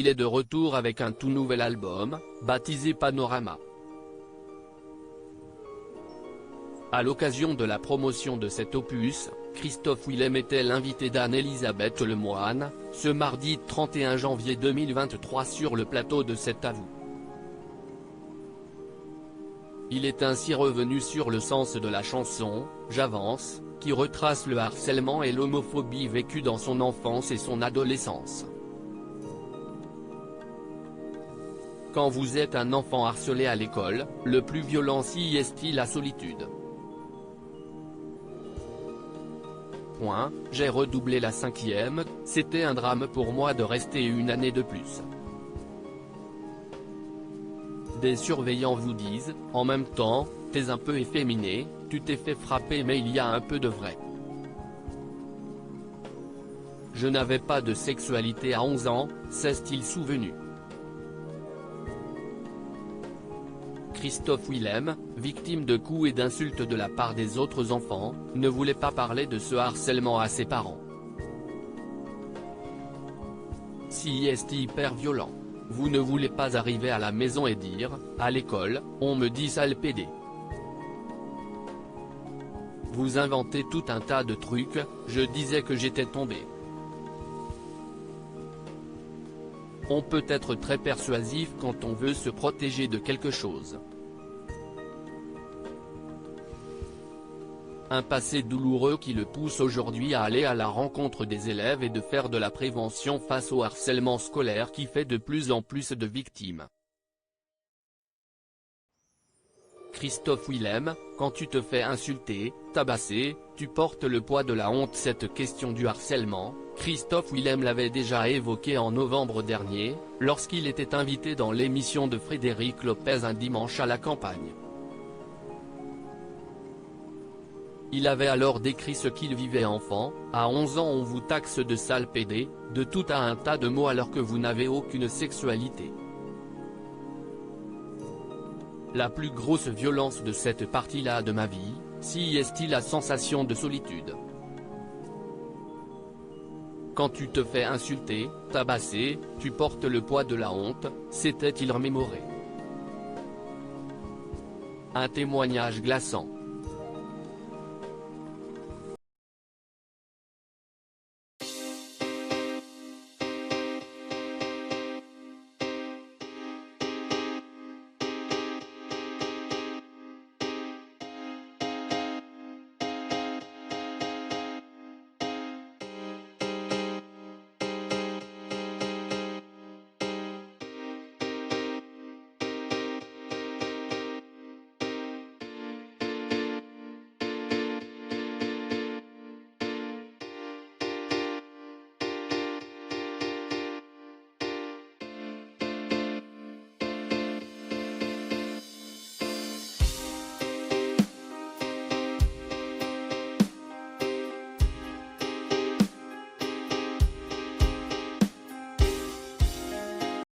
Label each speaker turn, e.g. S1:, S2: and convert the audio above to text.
S1: il est de retour avec un tout nouvel album, baptisé Panorama. À l'occasion de la promotion de cet opus, Christophe Willem était l'invité d'Anne-Elisabeth Lemoine, ce mardi 31 janvier 2023 sur le plateau de C'est à vous. Il est ainsi revenu sur le sens de la chanson « J'avance », qui retrace le harcèlement et l'homophobie vécus dans son enfance et son adolescence. Quand vous êtes un enfant harcelé à l'école, le plus violent si est-il la solitude. J'ai redoublé la 5e, c'était un drame pour moi de rester une année de plus. Des surveillants vous disent, en même temps, t'es un peu efféminé, tu t'es fait frapper mais il y a un peu de vrai. Je n'avais pas de sexualité à 11 ans, s'est-il souvenu. Christophe Willem, victime de coups et d'insultes de la part des autres enfants, ne voulait pas parler de ce harcèlement à ses parents. Si est hyper violent. Vous ne voulez pas arriver à la maison et dire, à l'école, on me dit sale pédé. Vous inventez tout un tas de trucs, je disais que j'étais tombé. On peut être très persuasif quand on veut se protéger de quelque chose. Un passé douloureux qui le pousse aujourd'hui à aller à la rencontre des élèves et de faire de la prévention face au harcèlement scolaire qui fait de plus en plus de victimes. Christophe Willem, quand tu te fais insulter, tabasser, tu portes le poids de la honte. Cette question du harcèlement, Christophe Willem l'avait déjà évoqué en novembre dernier, lorsqu'il était invité dans l'émission de Frédéric Lopez un dimanche à la campagne. Il avait alors décrit ce qu'il vivait enfant, à 11 ans on vous taxe de sale pédé, de tout un tas de mots alors que vous n'avez aucune sexualité. La plus grosse violence de cette partie-là de ma vie, si est-il la sensation de solitude. Quand tu te fais insulter, tabasser, tu portes le poids de la honte, s'était-il remémoré. Un témoignage glaçant.